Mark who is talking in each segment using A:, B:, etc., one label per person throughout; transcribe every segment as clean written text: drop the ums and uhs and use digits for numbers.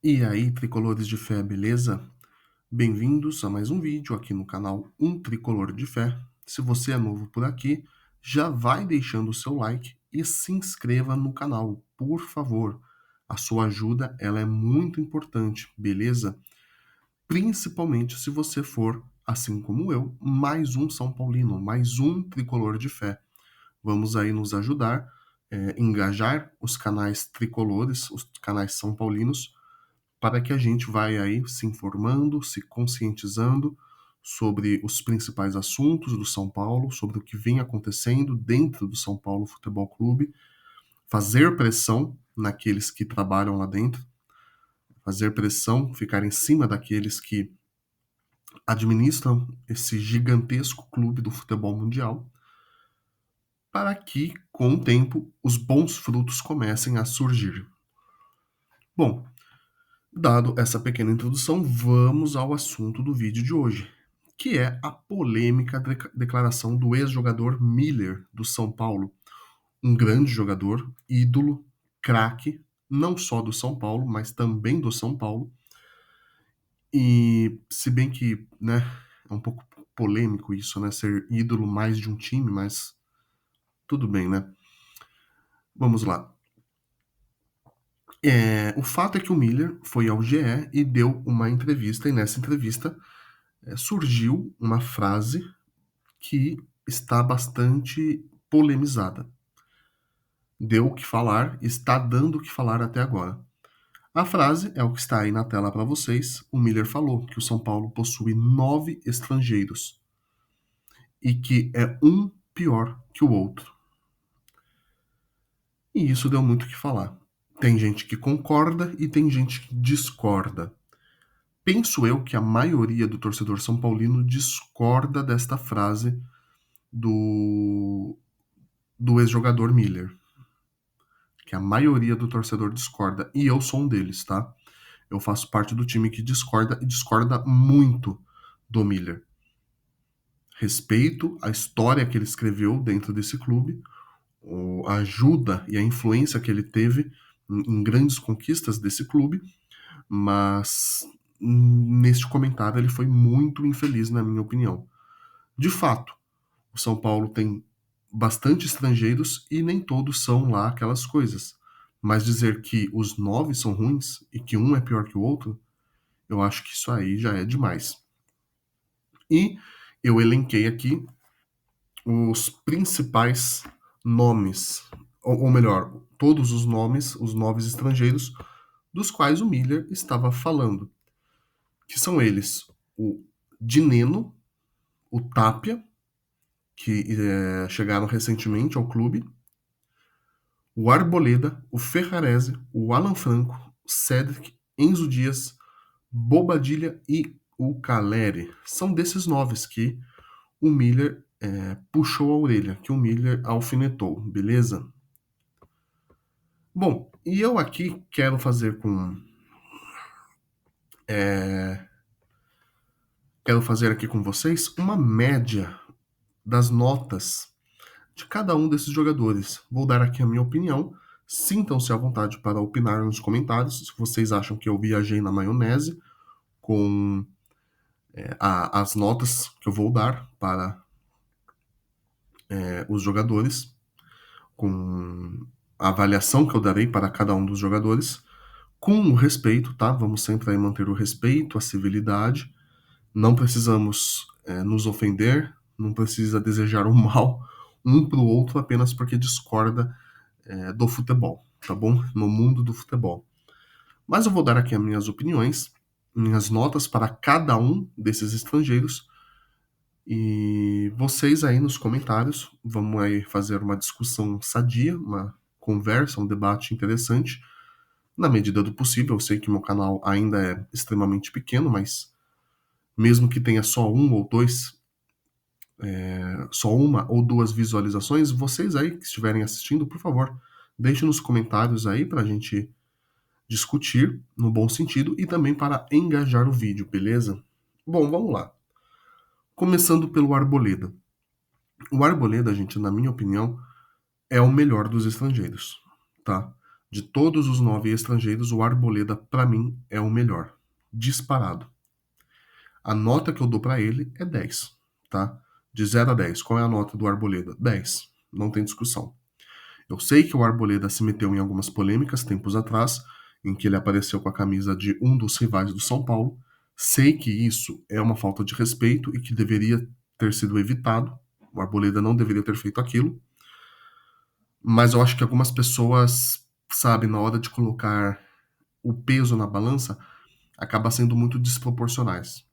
A: E aí, tricolores de fé, beleza? Bem-vindos a mais um vídeo aqui no canal Um Tricolor de Fé. Se você é novo por aqui, já vai deixando o seu like e se inscreva no canal, por favor. A sua ajuda, ela é muito importante, beleza? Principalmente se você for, assim como eu, mais um São Paulino, mais um Tricolor de Fé. Vamos aí nos ajudar, engajar os canais tricolores, os canais São Paulinos, para que a gente vai aí se informando, se conscientizando sobre os principais assuntos do São Paulo, sobre o que vem acontecendo dentro do São Paulo Futebol Clube, fazer pressão naqueles que trabalham lá dentro, fazer pressão, ficar em cima daqueles que administram esse gigantesco clube do futebol mundial, para que, com o tempo, os bons frutos comecem a surgir. Bom, dado essa pequena introdução, vamos ao assunto do vídeo de hoje, que é a polêmica declaração do ex-jogador Miller, do São Paulo. Um grande jogador, ídolo, craque, não só do São Paulo, mas também do São Paulo. E se bem que, né, é um pouco polêmico isso, né, ser ídolo mais de um time, mas tudo bem, né? Vamos lá. O fato é que o Miller foi ao GE e deu uma entrevista, e nessa entrevista surgiu uma frase que está bastante polemizada. Deu o que falar, está dando o que falar até agora. A frase é o que está aí na tela para vocês. O Miller falou que o São Paulo possui 9 estrangeiros e que é um pior que o outro. E isso deu muito o que falar. Tem gente que concorda e tem gente que discorda. Penso eu que a maioria do torcedor são paulino discorda desta frase do ex-jogador Miller, que a maioria do torcedor discorda, e eu sou um deles, tá? Eu faço parte do time que discorda e discorda muito do Miller. Respeito a história que ele escreveu dentro desse clube, a ajuda e a influência que ele teve em grandes conquistas desse clube, mas neste comentário ele foi muito infeliz, na minha opinião. De fato, o São Paulo tem bastante estrangeiros e nem todos são lá aquelas coisas. Mas dizer que os 9 são ruins e que um é pior que o outro, eu acho que isso aí já é demais. E eu elenquei aqui os principais nomes, ou melhor, todos os nomes, os 9 estrangeiros, dos quais o Miller estava falando. Que são eles: o Dineno, o Tapia, que chegaram recentemente ao clube, o Arboleda, o Ferrarese, o Alan Franco, o Cedric, Enzo Dias, Bobadilha e o Caleri. São desses 9 que o Miller puxou a orelha, que o Miller alfinetou, beleza? Bom, e eu aqui quero fazer aqui com vocês uma média das notas de cada um desses jogadores. Vou dar aqui a minha opinião. Sintam-se à vontade para opinar nos comentários se vocês acham que eu viajei na maionese com as notas que eu vou dar para os jogadores, com a avaliação que eu darei para cada um dos jogadores, com o respeito, tá? Vamos sempre aí manter o respeito, a civilidade. Não precisamos nos ofender, não precisa desejar o mal um para o outro apenas porque discorda do futebol, tá bom? No mundo do futebol. Mas eu vou dar aqui as minhas opiniões, minhas notas para cada um desses estrangeiros. E vocês aí nos comentários, vamos aí fazer uma discussão sadia, uma conversa, um debate interessante, na medida do possível. Eu sei que meu canal ainda é extremamente pequeno, mas mesmo que tenha só um ou dois, só uma ou duas visualizações, vocês aí que estiverem assistindo, por favor, deixem nos comentários aí para a gente discutir no bom sentido e também para engajar o vídeo, beleza? Bom, vamos lá. Começando pelo Arboleda. O Arboleda, gente, na minha opinião, é o melhor dos estrangeiros, tá? De todos os 9 estrangeiros, o Arboleda, pra mim, é o melhor. Disparado. A nota que eu dou pra ele é 10, tá? De 0 a 10, qual é a nota do Arboleda? 10. Não tem discussão. Eu sei que o Arboleda se meteu em algumas polêmicas tempos atrás, em que ele apareceu com a camisa de um dos rivais do São Paulo. Sei que isso é uma falta de respeito e que deveria ter sido evitado. O Arboleda não deveria ter feito aquilo. Mas eu acho que algumas pessoas, sabe, na hora de colocar o peso na balança, acaba sendo muito desproporcionais.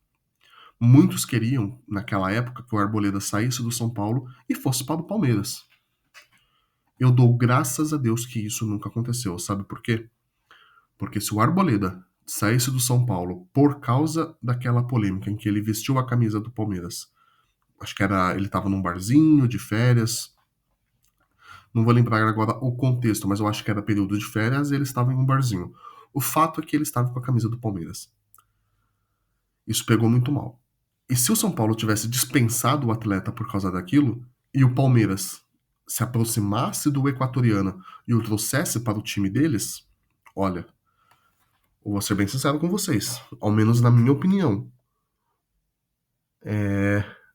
A: Muitos queriam, naquela época, que o Arboleda saísse do São Paulo e fosse para o Palmeiras. Eu dou graças a Deus que isso nunca aconteceu. Sabe por quê? Porque se o Arboleda saísse do São Paulo por causa daquela polêmica em que ele vestiu a camisa do Palmeiras, acho que era, ele estava num barzinho de férias, não vou lembrar agora o contexto, mas eu acho que era período de férias e ele estava em um barzinho. O fato é que ele estava com a camisa do Palmeiras. Isso pegou muito mal. E se o São Paulo tivesse dispensado o atleta por causa daquilo, e o Palmeiras se aproximasse do equatoriano e o trouxesse para o time deles, olha, eu vou ser bem sincero com vocês, ao menos na minha opinião,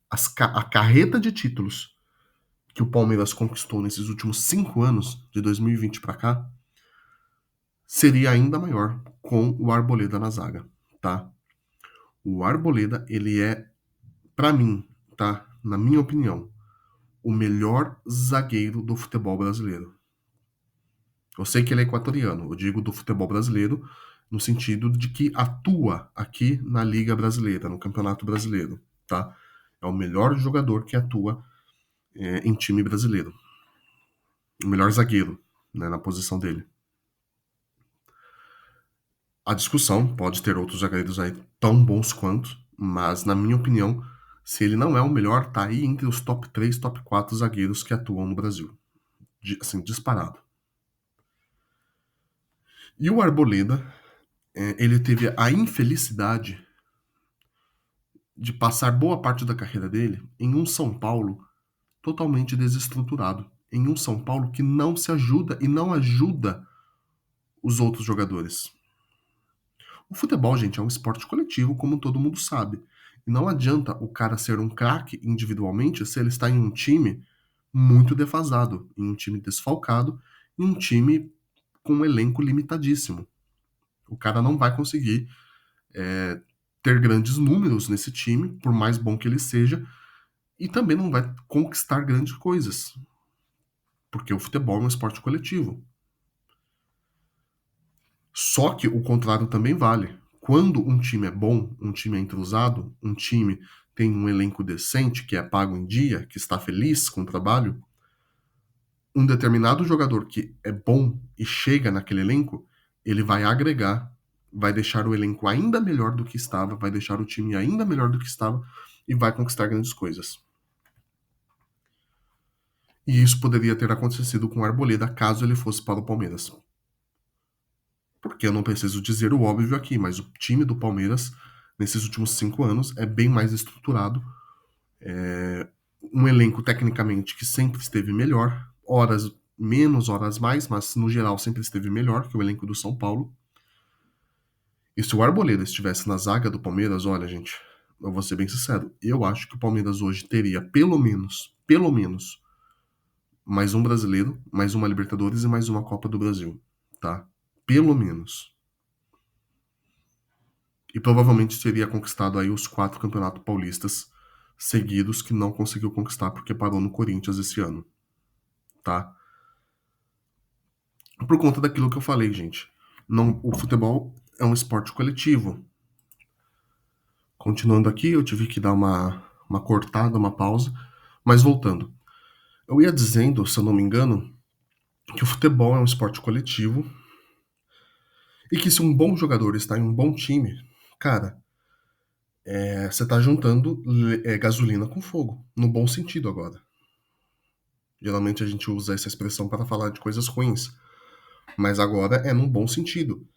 A: a carreta de títulos que o Palmeiras conquistou nesses últimos 5 anos, de 2020 para cá, seria ainda maior com o Arboleda na zaga, tá? O Arboleda, ele é, pra mim, tá? Na minha opinião, o melhor zagueiro do futebol brasileiro. Eu sei que ele é equatoriano, eu digo do futebol brasileiro, no sentido de que atua aqui na Liga Brasileira, no Campeonato Brasileiro, tá? É o melhor jogador que atua em time brasileiro. O melhor zagueiro, né, na posição dele. A discussão pode ter outros zagueiros aí tão bons quanto, mas na minha opinião, se ele não é o melhor, tá aí entre os top 3, top 4 zagueiros que atuam no Brasil. Assim, disparado. E o Arboleda, ele teve a infelicidade de passar boa parte da carreira dele em um São Paulo totalmente desestruturado. Em um São Paulo que não se ajuda e não ajuda os outros jogadores. O futebol, gente, é um esporte coletivo, como todo mundo sabe. E não adianta o cara ser um craque individualmente se ele está em um time muito defasado, em um time desfalcado, em um time com um elenco limitadíssimo. O cara não vai conseguir ter grandes números nesse time, por mais bom que ele seja, e também não vai conquistar grandes coisas, porque o futebol é um esporte coletivo. Só que o contrário também vale. Quando um time é bom, um time é entrosado, um time tem um elenco decente, que é pago em dia, que está feliz com o trabalho, um determinado jogador que é bom e chega naquele elenco, ele vai agregar, vai deixar o elenco ainda melhor do que estava, vai deixar o time ainda melhor do que estava e vai conquistar grandes coisas. E isso poderia ter acontecido com o Arboleda caso ele fosse para o Palmeiras. Porque eu não preciso dizer o óbvio aqui, mas o time do Palmeiras, nesses últimos 5 anos, é bem mais estruturado. Um elenco, tecnicamente, que sempre esteve melhor. Horas menos, horas mais, mas no geral sempre esteve melhor que o elenco do São Paulo. E se o Arboleda estivesse na zaga do Palmeiras, olha, gente, eu vou ser bem sincero, eu acho que o Palmeiras hoje teria pelo menos, mais um brasileiro, mais uma Libertadores e mais uma Copa do Brasil, tá? Pelo menos. E provavelmente teria conquistado aí os 4 campeonatos paulistas seguidos que não conseguiu conquistar porque parou no Corinthians esse ano, tá? Por conta daquilo que eu falei, gente. Não, o futebol é um esporte coletivo. Continuando aqui, eu tive que dar uma cortada, uma pausa, mas voltando. Eu ia dizendo, se eu não me engano, que o futebol é um esporte coletivo e que se um bom jogador está em um bom time, cara, você tá juntando gasolina com fogo, no bom sentido agora. Geralmente a gente usa essa expressão para falar de coisas ruins, mas agora é num bom sentido.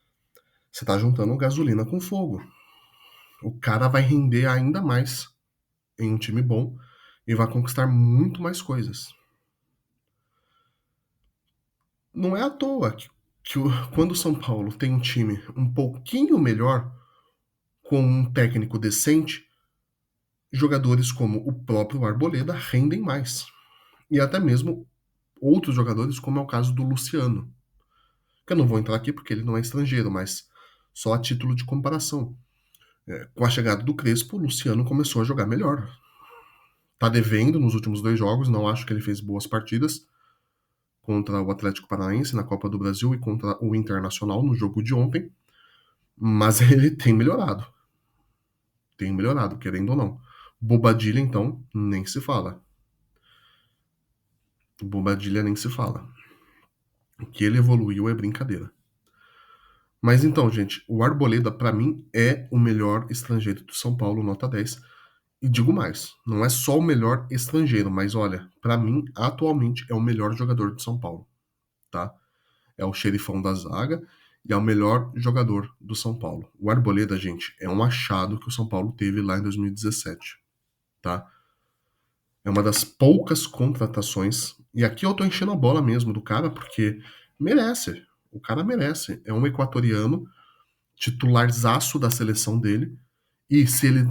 A: Você tá juntando gasolina com fogo. O cara vai render ainda mais em um time bom e vai conquistar muito mais coisas. Não é à toa que quando o São Paulo tem um time um pouquinho melhor, com um técnico decente, jogadores como o próprio Arboleda rendem mais. E até mesmo outros jogadores, como é o caso do Luciano. Que eu não vou entrar aqui porque ele não é estrangeiro, mas só a título de comparação. Com a chegada do Crespo, o Luciano começou a jogar melhor. Tá devendo nos últimos 2 jogos, não acho que ele fez boas partidas contra o Atlético Paranaense na Copa do Brasil e contra o Internacional no jogo de ontem, mas ele tem melhorado. Tem melhorado, querendo ou não. Bobadilha, então, nem se fala. Bobadilha nem se fala. O que ele evoluiu é brincadeira. Mas então, gente, o Arboleda, pra mim, é o melhor estrangeiro do São Paulo, nota 10. E digo mais, não é só o melhor estrangeiro, mas olha, pra mim, atualmente é o melhor jogador do São Paulo, tá? É o xerifão da zaga e é o melhor jogador do São Paulo. O Arboleda, gente, é um achado que o São Paulo teve lá em 2017, tá? É uma das poucas contratações, e aqui eu tô enchendo a bola mesmo do cara, porque merece, o cara merece. É um equatoriano, titularzaço da seleção dele, e se ele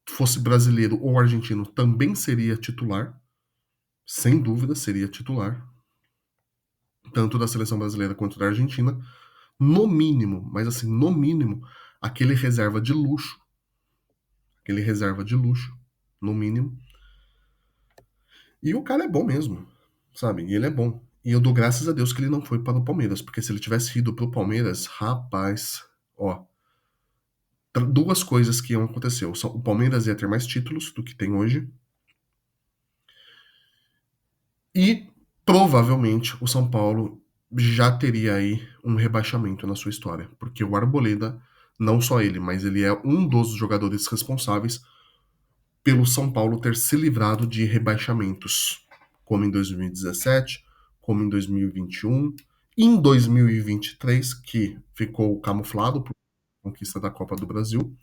A: fosse brasileiro ou argentino, também seria titular, sem dúvida seria titular, tanto da seleção brasileira quanto da Argentina, no mínimo, mas assim, no mínimo, aquele reserva de luxo, no mínimo. E o cara é bom mesmo, sabe? E ele é bom. E eu dou graças a Deus que ele não foi para o Palmeiras, porque se ele tivesse ido pro Palmeiras, rapaz, ó, 2 coisas que iam acontecer. O Palmeiras ia ter mais títulos do que tem hoje, e provavelmente o São Paulo já teria aí um rebaixamento na sua história, porque o Arboleda, não só ele, mas ele é um dos jogadores responsáveis pelo São Paulo ter se livrado de rebaixamentos, como em 2017, como em 2021, em 2023, que ficou camuflado por conquista da Copa do Brasil,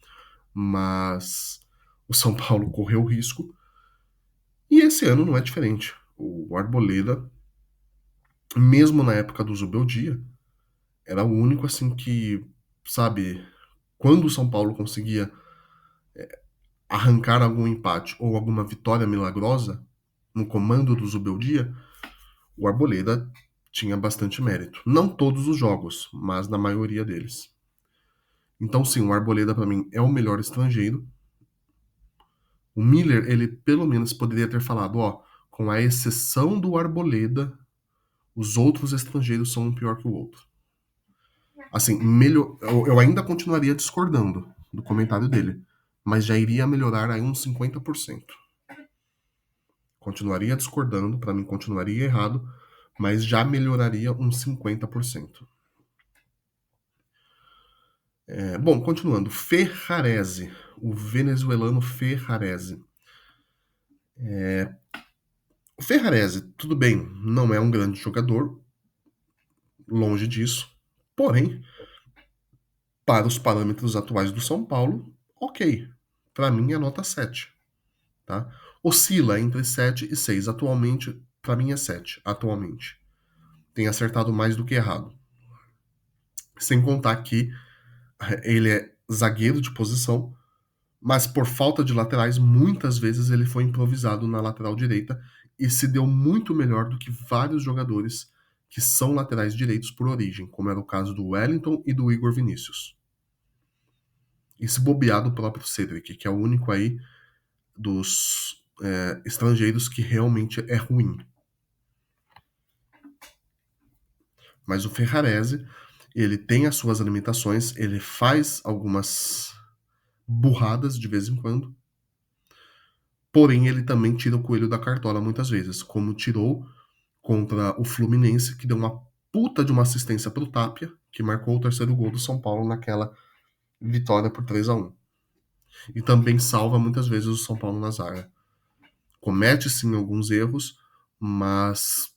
A: mas o São Paulo correu risco, e esse ano não é diferente. O Arboleda, mesmo na época do Zubeldia, era o único assim que, sabe, quando o São Paulo conseguia arrancar algum empate ou alguma vitória milagrosa no comando do Zubeldia, o Arboleda tinha bastante mérito. Não todos os jogos, mas na maioria deles. Então, sim, o Arboleda para mim é o melhor estrangeiro. O Miller, ele pelo menos poderia ter falado, ó, com a exceção do Arboleda, os outros estrangeiros são um pior que o outro. Assim, eu ainda continuaria discordando do comentário dele, mas já iria melhorar aí uns 50%. Continuaria discordando, para mim continuaria errado, mas já melhoraria uns 50%. Bom, continuando. Ferrarese, o venezuelano Ferrarese. O Ferrarese, tudo bem, não é um grande jogador, longe disso. Porém, para os parâmetros atuais do São Paulo, ok. Para mim é nota 7. Tá? Oscila entre 7 e 6. Atualmente, para mim é 7. Atualmente. Tem acertado mais do que errado. Sem contar que ele é zagueiro de posição, mas por falta de laterais, muitas vezes ele foi improvisado na lateral direita e se deu muito melhor do que vários jogadores que são laterais direitos por origem, como era o caso do Wellington e do Igor Vinícius. E se bobear do próprio Cedric, que é o único aí dos estrangeiros que realmente é ruim. Mas o Ferrarese, ele tem as suas limitações, ele faz algumas burradas de vez em quando, porém ele também tira o coelho da cartola muitas vezes, como tirou contra o Fluminense, que deu uma puta de uma assistência pro Tapia, que marcou o terceiro gol do São Paulo naquela vitória por 3-1. E também salva muitas vezes o São Paulo na zaga. Comete sim alguns erros, mas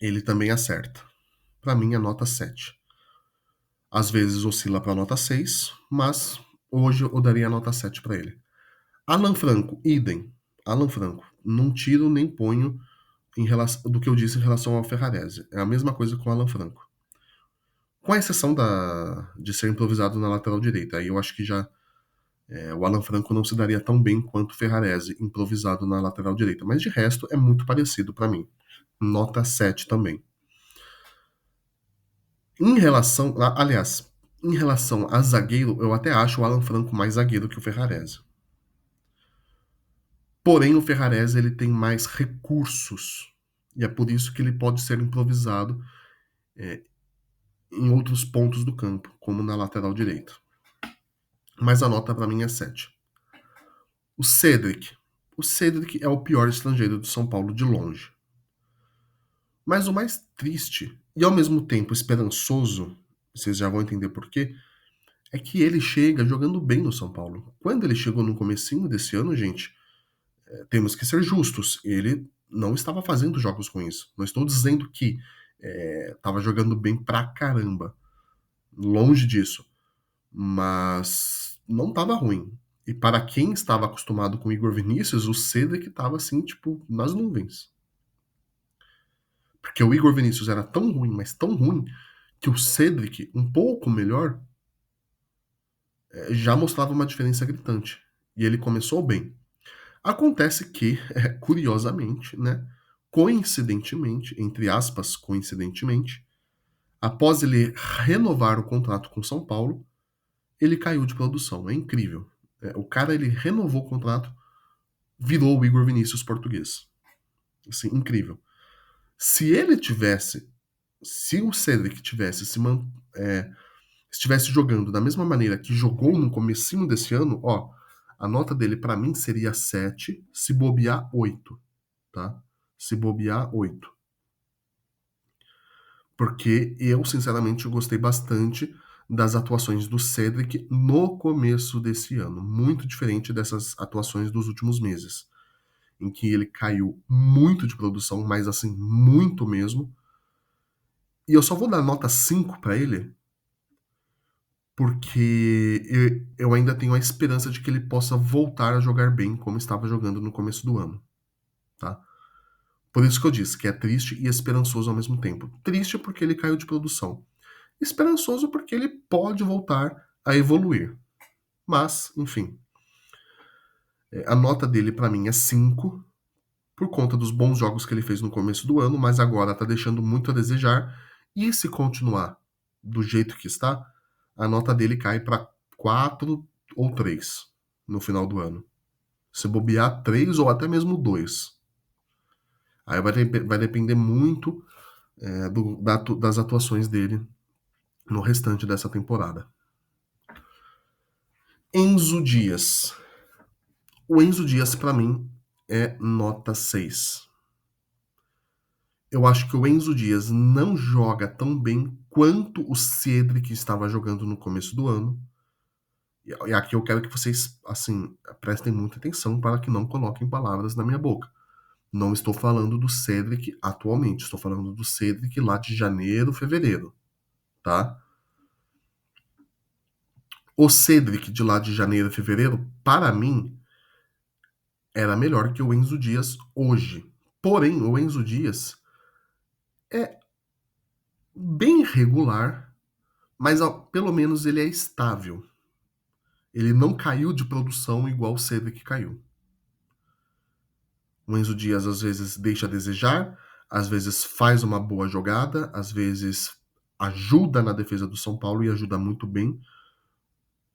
A: ele também acerta. Para mim, a nota 7. Às vezes oscila para nota 6, mas hoje eu daria a nota 7 para ele. Alan Franco, idem. Alan Franco, não tiro nem ponho em relação, do que eu disse em relação ao Ferrarese. É a mesma coisa com o Alan Franco. Com exceção de ser improvisado na lateral direita. Aí eu acho que já o Alan Franco não se daria tão bem quanto o Ferrarese improvisado na lateral direita. Mas de resto é muito parecido para mim. Nota 7 também. Em relação, aliás, em relação a zagueiro, eu até acho o Alan Franco mais zagueiro que o Ferrarese. Porém, o Ferrarese ele tem mais recursos. E é por isso que ele pode ser improvisado em outros pontos do campo, como na lateral direita. Mas a nota para mim é 7. O Cedric. O Cedric é o pior estrangeiro do São Paulo de longe. Mas o mais triste e ao mesmo tempo esperançoso, vocês já vão entender por quê, é que ele chega jogando bem no São Paulo. Quando ele chegou no comecinho desse ano, gente, temos que ser justos. Ele não estava fazendo jogos ruins. Não estou dizendo que estava jogando bem pra caramba. Longe disso. Mas não estava ruim. E para quem estava acostumado com o Igor Vinícius, o Cedric estava assim, tipo, nas nuvens. Porque o Igor Vinícius era tão ruim, mas tão ruim, que o Cedric, um pouco melhor, já mostrava uma diferença gritante. E ele começou bem. Acontece que, curiosamente, né, coincidentemente, entre aspas, coincidentemente, após ele renovar o contrato com São Paulo, ele caiu de produção. É incrível. O cara, ele renovou o contrato, virou o Igor Vinícius português. Assim, incrível. Se ele tivesse, se o Cedric tivesse estivesse jogando da mesma maneira que jogou no comecinho desse ano, ó, a nota dele para mim seria 7, se bobear 8, tá? Se bobear 8. Porque eu, sinceramente, gostei bastante das atuações do Cedric no começo desse ano. Muito diferente dessas atuações dos últimos meses, em que ele caiu muito de produção, mas assim, muito mesmo. E eu só vou dar nota 5 para ele, porque eu ainda tenho a esperança de que ele possa voltar a jogar bem como estava jogando no começo do ano, tá? Por isso que eu disse que é triste e esperançoso ao mesmo tempo. Triste porque ele caiu de produção. Esperançoso porque ele pode voltar a evoluir. Mas, enfim, a nota dele para mim é 5 por conta dos bons jogos que ele fez no começo do ano, mas agora tá deixando muito a desejar. E se continuar do jeito que está, a nota dele cai para 4 ou 3 no final do ano. Se bobear 3 ou até mesmo 2. Aí vai depender muito das atuações dele no restante dessa temporada. Enzo Dias. O Enzo Dias, para mim, é nota 6. Eu acho que o Enzo Dias não joga tão bem quanto o Cedric estava jogando no começo do ano. E aqui eu quero que vocês, assim, prestem muita atenção para que não coloquem palavras na minha boca. Não estou falando do Cedric atualmente, estou falando do Cedric lá de janeiro, fevereiro, tá? O Cedric de lá de janeiro, fevereiro, para mim, era melhor que o Enzo Dias hoje. Porém, o Enzo Dias é bem regular, mas pelo menos ele é estável. Ele não caiu de produção igual o Cedric caiu. O Enzo Dias às vezes deixa a desejar, às vezes faz uma boa jogada, às vezes ajuda na defesa do São Paulo e ajuda muito bem.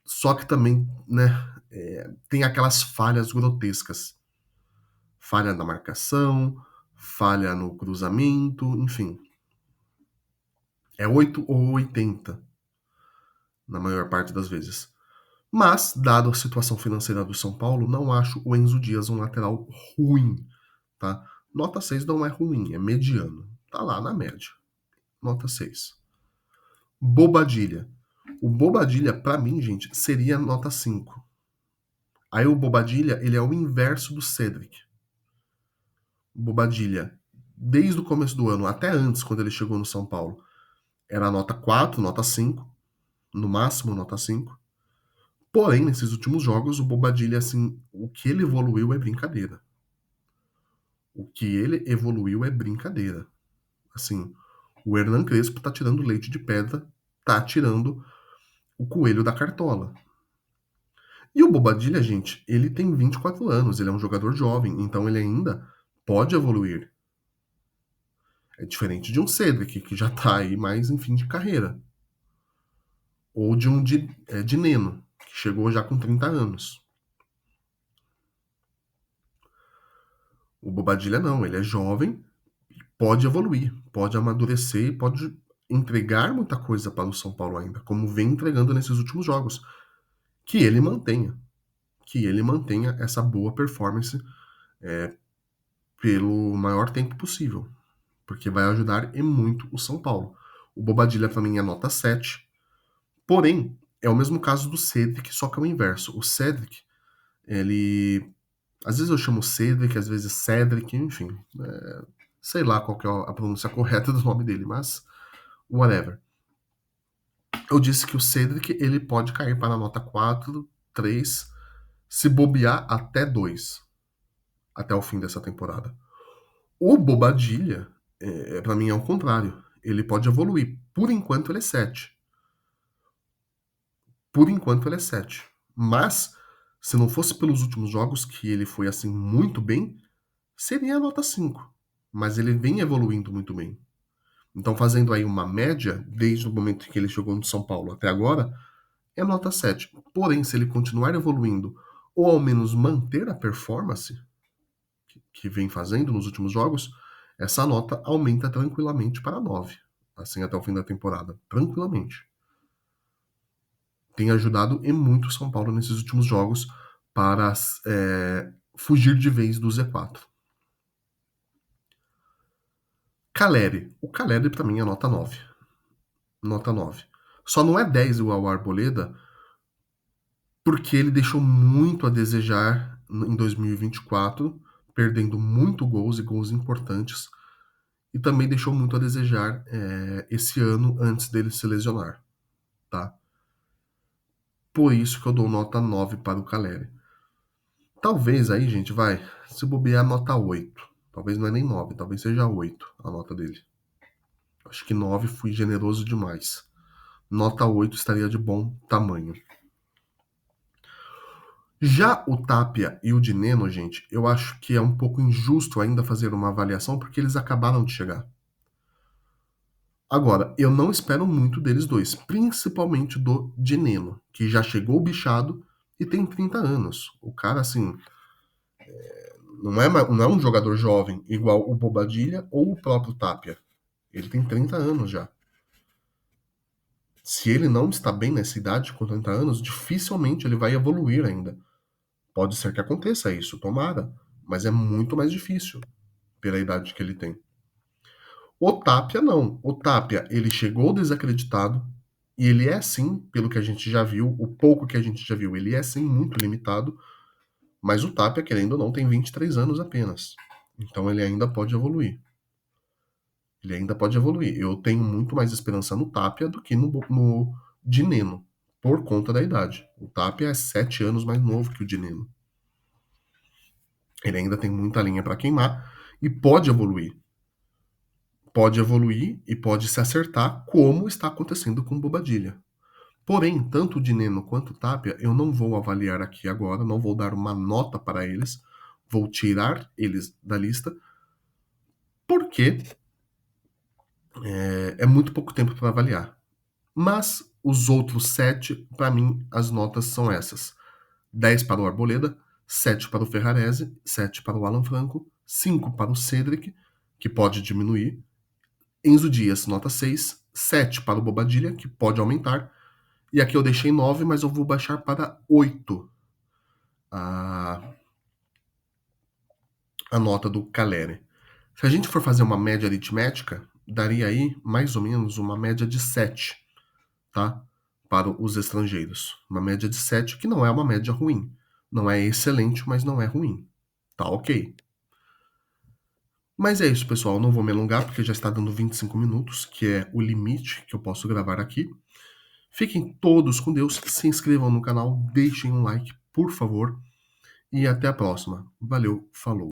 A: Só que também, né, tem aquelas falhas grotescas. Falha na marcação, falha no cruzamento, enfim. É 8 ou 80, na maior parte das vezes. Mas, dado a situação financeira do São Paulo, não acho o Enzo Dias um lateral ruim, tá? Nota 6 não é ruim, é mediano. Tá lá na média. Nota 6. Bobadilha. O Bobadilha, pra mim, gente, seria nota 5. Aí o Bobadilha, ele é o inverso do Cedric. Bobadilha, desde o começo do ano, até antes, quando ele chegou no São Paulo, era nota 4, nota 5, no máximo nota 5. Porém, nesses últimos jogos, o Bobadilha, assim, o que ele evoluiu é brincadeira. O que ele evoluiu é brincadeira. Assim, o Hernan Crespo tá tirando leite de pedra, tá tirando o coelho da cartola. E o Bobadilla, gente, ele tem 24 anos, ele é um jogador jovem, então ele ainda pode evoluir. É diferente de um Cedric, que já tá aí mais em fim de carreira. Ou de um de Neno, que chegou já com 30 anos. O Bobadilla não, ele é jovem, pode evoluir, pode amadurecer, pode entregar muita coisa para o São Paulo ainda, como vem entregando nesses últimos jogos. Que ele mantenha. Que ele mantenha essa boa performance pelo maior tempo possível. Porque vai ajudar e muito o São Paulo. O Bobadilla para mim é nota 7. Porém, é o mesmo caso do Cedric, só que é o inverso. O Cedric, ele... Às vezes eu chamo Cedric, às vezes Cedric, enfim. Sei lá qual que é a pronúncia correta do nome dele, mas whatever. Eu disse que o Cedric, ele pode cair para a nota 4, 3, se bobear até 2, até o fim dessa temporada. O Bobadilla, para mim, é o contrário. Ele pode evoluir. Por enquanto, ele é 7. Por enquanto, ele é 7. Mas, se não fosse pelos últimos jogos, que ele foi, assim, muito bem, seria a nota 5. Mas ele vem evoluindo muito bem. Então, fazendo aí uma média, desde o momento que ele chegou no São Paulo até agora, é nota 7. Porém, se ele continuar evoluindo, ou ao menos manter a performance que vem fazendo nos últimos jogos, essa nota aumenta tranquilamente para 9, assim até o fim da temporada. Tranquilamente. Tem ajudado e muito o São Paulo nesses últimos jogos para fugir de vez do Z4. Caleri. O Caleri, para mim, é nota 9. Nota 9. Só não é 10 igual ao Arboleda, porque ele deixou muito a desejar em 2024, perdendo muito gols e gols importantes, e também deixou muito a desejar esse ano antes dele se lesionar, tá? Por isso que eu dou nota 9 para o Caleri. Talvez aí, gente, se bobear nota 8. Talvez não é nem 9, talvez seja 8 a nota dele. Acho que 9 fui generoso demais. Nota 8 estaria de bom tamanho. Já o Tapia e o Dineno, gente, eu acho que é um pouco injusto ainda fazer uma avaliação porque eles acabaram de chegar. Agora, eu não espero muito deles dois, principalmente do Dineno, que já chegou bichado e tem 30 anos. O cara, assim, não é um jogador jovem igual o Bobadilla ou o próprio Tapia. Ele tem 30 anos já. Se ele não está bem nessa idade, com 30 anos, dificilmente ele vai evoluir ainda. Pode ser que aconteça isso, tomara, mas é muito mais difícil pela idade que ele tem. O Tapia não. O Tapia, ele chegou desacreditado e ele é sim, pelo que a gente já viu, o pouco que a gente já viu, ele é sim muito limitado, mas o Tapia, querendo ou não, tem 23 anos apenas. Então ele ainda pode evoluir. Ele ainda pode evoluir. Eu tenho muito mais esperança no Tapia do que no Dineno, por conta da idade. O Tapia é 7 anos mais novo que o Dineno. Ele ainda tem muita linha para queimar e pode evoluir. Pode evoluir e pode se acertar, como está acontecendo com o Bobadilla. Porém, tanto o Dineno quanto o Tapia, eu não vou avaliar aqui agora, não vou dar uma nota para eles, vou tirar eles da lista, porque é muito pouco tempo para avaliar. Mas os outros 7, para mim, as notas são essas. 10 para o Arboleda, 7 para o Ferrarese, 7 para o Alan Franco, 5 para o Cedric, que pode diminuir, Enzo Dias, nota 6, 7 para o Bobadilla, que pode aumentar, e aqui eu deixei 9, mas eu vou baixar para 8 a nota do Caleri. Se a gente for fazer uma média aritmética, daria aí mais ou menos uma média de 7, tá? Para os estrangeiros. Uma média de 7, que não é uma média ruim. Não é excelente, mas não é ruim. Tá ok. Mas é isso, pessoal. Não vou me alongar, porque já está dando 25 minutos, que é o limite que eu posso gravar aqui. Fiquem todos com Deus, se inscrevam no canal, deixem um like, por favor, e até a próxima. Valeu, falou.